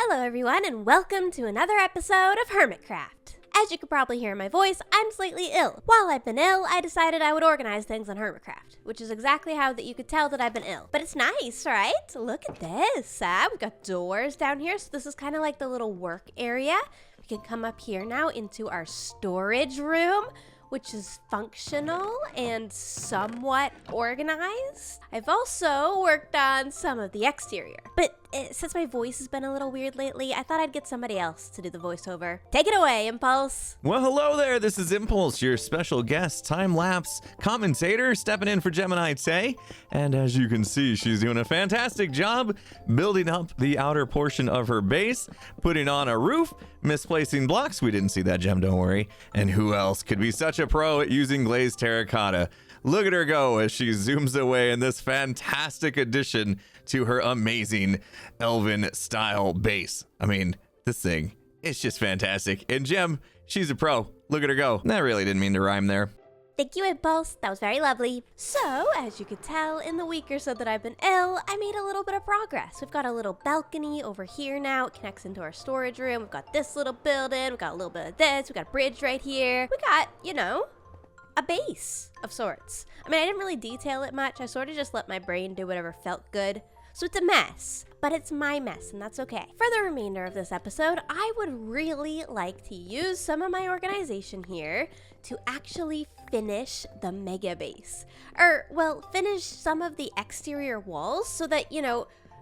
Hello everyone and welcome to another episode of Hermitcraft. As you can probably hear in my voice, I'm slightly ill. While I've been ill, I decided I would organize things on Hermitcraft, which is exactly how that you could tell that I've been ill. But it's nice, right? Look at this. We've got doors down here, so this is kind of like the little work area. We can come up here now into our storage room, which is functional and somewhat organized. I've also worked on some of the exterior, but since my voice has been a little weird lately, I thought I'd get somebody else to do the voiceover. Take it away, Impulse. Well, hello there. This is Impulse, your special guest time-lapse commentator, stepping in for GeminiTay. And as you can see, she's doing a fantastic job building up the outer portion of her base, putting on a roof, misplacing blocks. We didn't see that, Gem, don't worry. And who else could be such a pro at using glazed terracotta? Look at her go as she zooms away in this fantastic addition to her amazing elven style base. I mean, this thing, it's just fantastic. And Gem, she's a pro. Look at her go. That really didn't mean to rhyme there. Thank you, Impulse. That was very lovely. So, as you could tell, in the week or so that I've been ill, I made a little bit of progress. We've got a little balcony over here now. It connects into our storage room. We've got this little building. We've got a little bit of this. We've got a bridge right here. We got, a base of sorts. I mean, I didn't really detail it much. I sort of just let my brain do whatever felt good. So it's a mess, but it's my mess, and that's okay. For the remainder of this episode, I would really like to use some of my organization here to actually finish the mega base. Finish some of the exterior walls so that,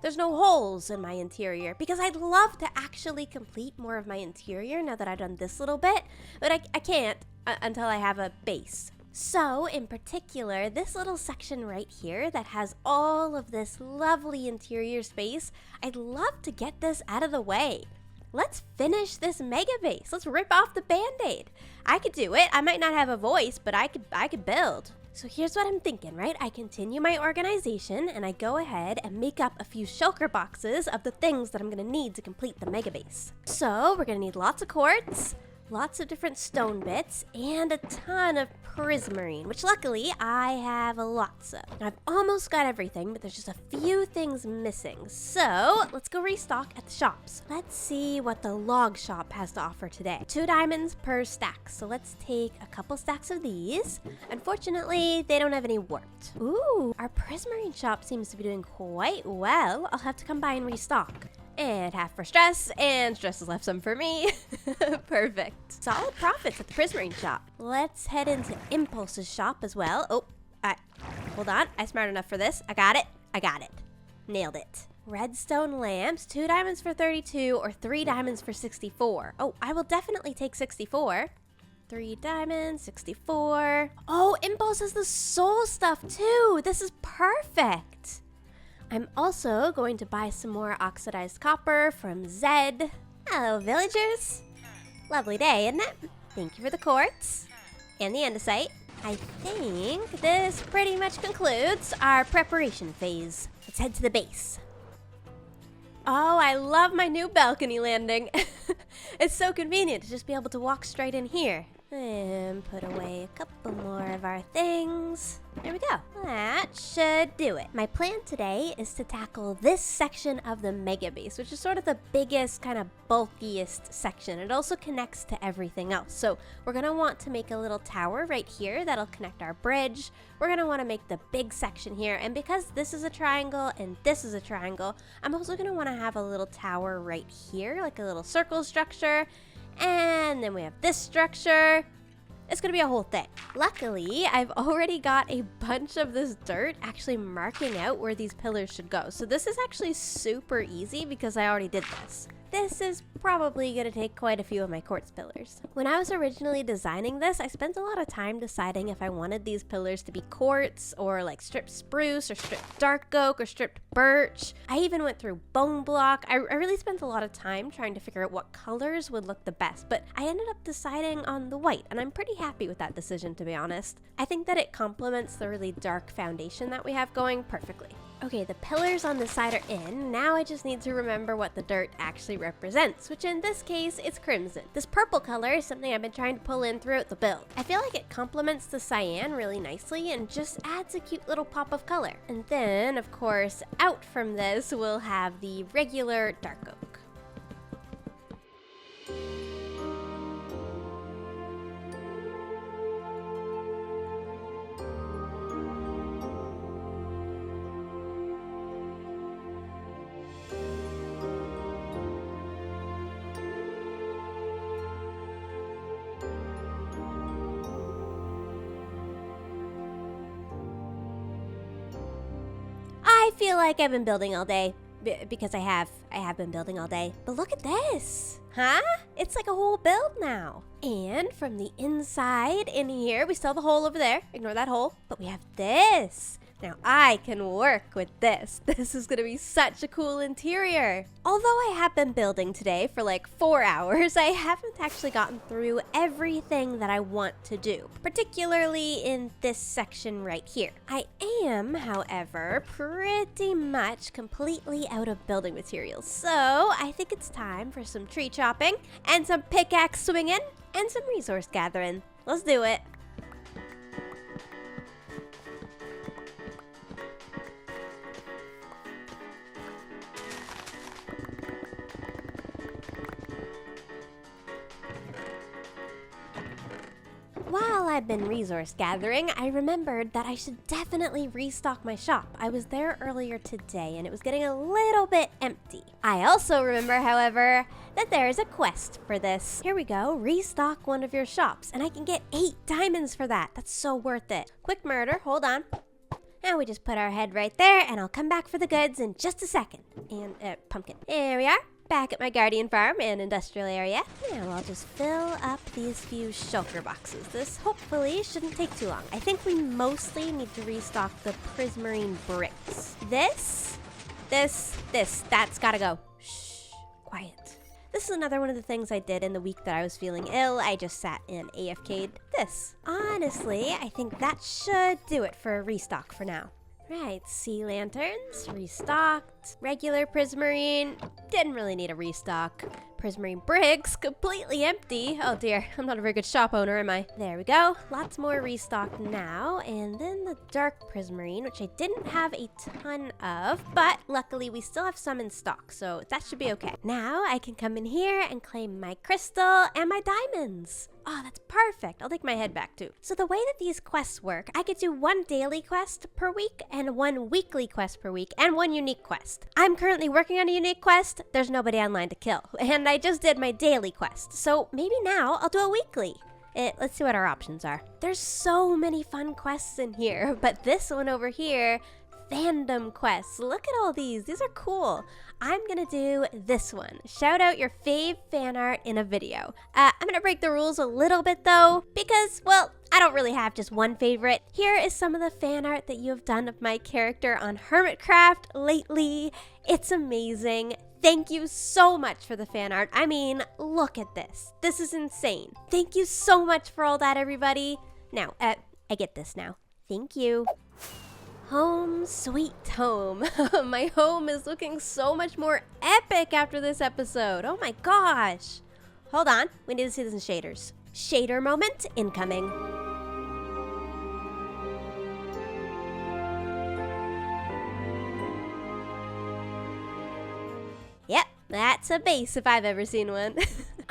there's no holes in my interior, because I'd love to actually complete more of my interior now that I've done this little bit, but I can't until I have a base. So, in particular, this little section right here that has all of this lovely interior space, I'd love to get this out of the way. Let's finish this mega base. Let's rip off the band-aid. I could do it. I might not have a voice, but I could build. So here's what I'm thinking, right? I continue my organization and I go ahead and make up a few shulker boxes of the things that I'm gonna need to complete the mega base. So we're gonna need lots of quartz, lots of different stone bits, and a ton of prismarine, which luckily I have lots of. I've almost got everything, but there's just a few things missing. So let's go restock at the shops. Let's see what the log shop has to offer today. 2 diamonds per stack. So let's take a couple stacks of these. Unfortunately, they don't have any warped. Ooh, our prismarine shop seems to be doing quite well. I'll have to come by and restock. And half for stress, and stress has left some for me. Perfect. Solid profits at the prismarine shop. Let's head into Impulse's shop as well. Hold on. I'm smart enough for this. I got it. Nailed it. Redstone lamps, 2 diamonds for 32 or 3 diamonds for 64. Oh, I will definitely take 64. 3 diamonds, 64. Oh, Impulse has the soul stuff too. This is perfect. I'm also going to buy some more oxidized copper from Zed. Hello, villagers. Lovely day, isn't it? Thank you for the quartz and the andesite. I think this pretty much concludes our preparation phase. Let's head to the base. Oh, I love my new balcony landing. It's so convenient to just be able to walk straight in here. And put away a couple more of our things. There we go. That should do it. My plan today is to tackle this section of the mega base, which is sort of the biggest, kind of bulkiest section. It also connects to everything else. So we're going to want to make a little tower right here that'll connect our bridge. We're going to want to make the big section here. And because this is a triangle and this is a triangle, I'm also going to want to have a little tower right here, like a little circle structure. And then we have this structure. It's gonna be a whole thing. Luckily, I've already got a bunch of this dirt actually marking out where these pillars should go. So this is actually super easy because I already did this. This is probably gonna take quite a few of my quartz pillars. When I was originally designing this, I spent a lot of time deciding if I wanted these pillars to be quartz or like stripped spruce or stripped dark oak or stripped birch. I even went through bone block. I really spent a lot of time trying to figure out what colors would look the best, but I ended up deciding on the white, and I'm pretty happy with that decision, to be honest. I think that it complements the really dark foundation that we have going perfectly. Okay, the pillars on this side are in. Now I just need to remember what the dirt actually represents, which in this case, it's crimson. This purple color is something I've been trying to pull in throughout the build. I feel like it complements the cyan really nicely and just adds a cute little pop of color. And then, of course, out from this, we'll have the regular dark oak. feel like I've been building all day. Because I have been building all day. But look at this. Huh? It's like a whole build now. And from the inside in here, we still have a hole over there. Ignore that hole. But we have this. Now I can work with this. This is gonna be such a cool interior. Although I have been building today for like 4 hours, I haven't actually gotten through everything that I want to do, particularly in this section right here. I am, however, pretty much completely out of building materials. So I think it's time for some tree chopping and some pickaxe swinging and some resource gathering. Let's do it. While I've been resource gathering, I remembered that I should definitely restock my shop. I was there earlier today and it was getting a little bit empty. I also remember, however, that there is a quest for this. Here we go, restock one of your shops, and I can get 8 diamonds for that. That's so worth it. Quick murder, hold on. Now we just put our head right there and I'll come back for the goods in just a second. And, pumpkin. There we are. Back at my guardian farm and industrial area. Now I'll just fill up these few shulker boxes. This hopefully shouldn't take too long. I think we mostly need to restock the prismarine bricks. This, that's gotta go. Shh, quiet. This is another one of the things I did in the week that I was feeling ill. I just sat and AFK'd this. Honestly, I think that should do it for a restock for now. Right, sea lanterns, restocked. Regular prismarine, didn't really need a restock. Prismarine bricks, completely empty. Oh dear, I'm not a very good shop owner, am I? There we go, lots more restocked now. And then the dark prismarine, which I didn't have a ton of, but luckily we still have some in stock, so that should be okay. Now I can come in here and claim my crystal and my diamonds. Oh, that's perfect. I'll take my head back too. So the way that these quests work, I could do 1 daily quest per week and 1 weekly quest per week and 1 unique quest. I'm currently working on a unique quest. There's nobody online to kill. And I just did my daily quest. So maybe now I'll do a weekly. Let's see what our options are. There's so many fun quests in here, but this one over here, fandom quests. Look at all these. These are cool. I'm gonna do this one. Shout out your fave fan art in a video. I'm gonna break the rules a little bit though, because, well, I don't really have just one favorite. Here is some of the fan art that you have done of my character on Hermitcraft lately. It's amazing. Thank you so much for the fan art. I mean, look at this. This is insane. Thank you so much for all that, everybody. Now, I get this now. Thank you. Home sweet home. My home is looking so much more epic after this episode. Oh my gosh. Hold on, we need to see this in shaders. Shader moment incoming. Yep, that's a base if I've ever seen one.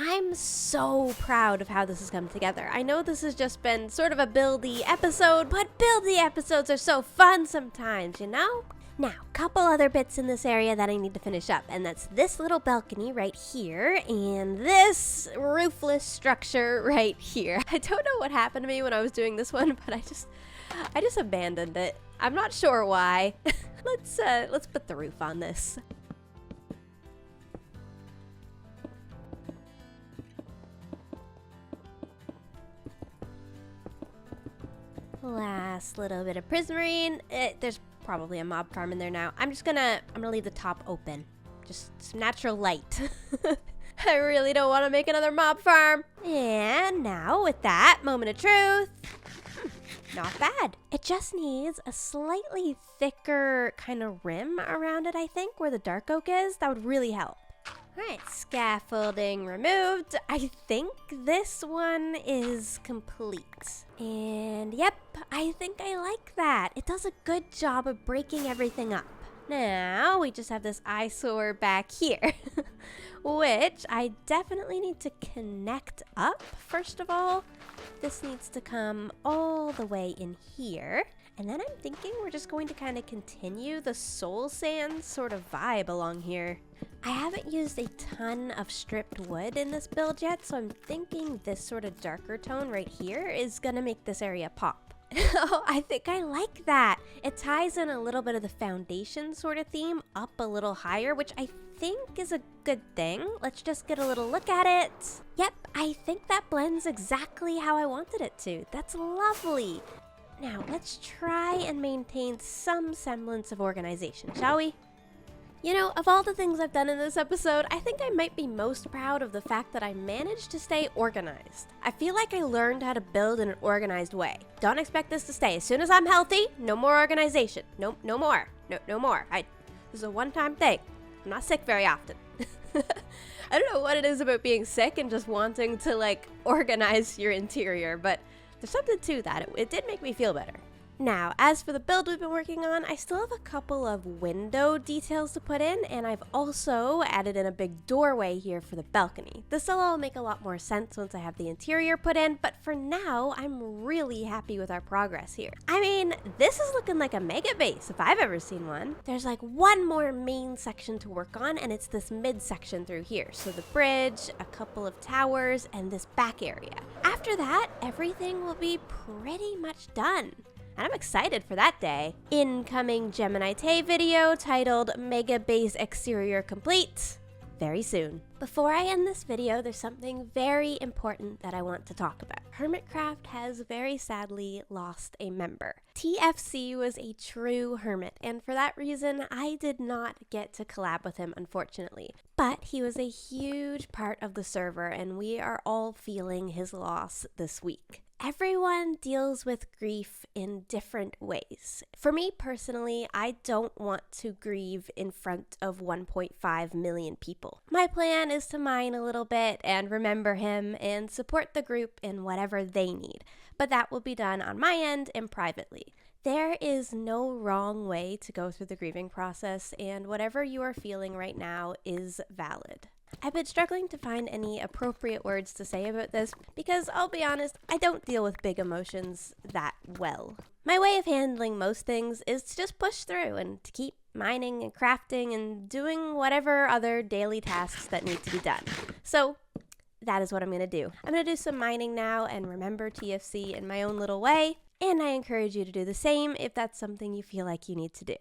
I'm so proud of how this has come together. I know this has just been sort of a buildy episode, but buildy episodes are so fun sometimes, you know? Now, couple other bits in this area that I need to finish up, and that's this little balcony right here, and this roofless structure right here. I don't know what happened to me when I was doing this one, but I just abandoned it. I'm not sure why. Let's put the roof on this. Last little bit of prismarine. There's probably a mob farm in there now. I'm gonna leave the top open. Just some natural light. I really don't want to make another mob farm. And now with that, moment of truth. Not bad. It just needs a slightly thicker kind of rim around it, I think, where the dark oak is. That would really help. Alright, scaffolding removed. I think this one is complete. And yep, I think I like that. It does a good job of breaking everything up. Now, we just have this eyesore back here, which I definitely need to connect up, first of all. This needs to come all the way in here. And then I'm thinking we're just going to kind of continue the soul sand sort of vibe along here. I haven't used a ton of stripped wood in this build yet, so I'm thinking this sort of darker tone right here is gonna make this area pop. Oh, I think I like that. It ties in a little bit of the foundation sort of theme up a little higher, which I think is a good thing. Let's just get a little look at it. Yep, I think that blends exactly how I wanted it to. That's lovely. Now, let's try and maintain some semblance of organization, shall we? You know, of all the things I've done in this episode, I think I might be most proud of the fact that I managed to stay organized. I feel like I learned how to build in an organized way. Don't expect this to stay. As soon as I'm healthy, no more organization. No more. No more. This is a one-time thing. I'm not sick very often. I don't know what it is about being sick and just wanting to, like, organize your interior, but there's something to that. It did make me feel better. Now, as for the build we've been working on, I still have a couple of window details to put in, and I've also added in a big doorway here for the balcony. This will all make a lot more sense once I have the interior put in, but for now, I'm really happy with our progress here. I mean, this is looking like a mega base if I've ever seen one. There's like one more main section to work on, and it's this mid section through here. So the bridge, a couple of towers, and this back area. After that, everything will be pretty much done. And I'm excited for that day. Incoming GeminiTay video titled Mega Base Exterior Complete very soon. Before I end this video, there's something very important that I want to talk about. Hermitcraft has very sadly lost a member. TFC was a true hermit, and for that reason, I did not get to collab with him, unfortunately. But he was a huge part of the server, and we are all feeling his loss this week. Everyone deals with grief in different ways. For me personally, I don't want to grieve in front of 1.5 million people. My plan is to mine a little bit and remember him and support the group in whatever they need, but that will be done on my end and privately. There is no wrong way to go through the grieving process, and whatever you are feeling right now is valid. I've been struggling to find any appropriate words to say about this because, I'll be honest, I don't deal with big emotions that well. My way of handling most things is to just push through and to keep mining and crafting and doing whatever other daily tasks that need to be done. So that is what I'm going to do. I'm going to do some mining now and remember TFC in my own little way, and I encourage you to do the same if that's something you feel like you need to do.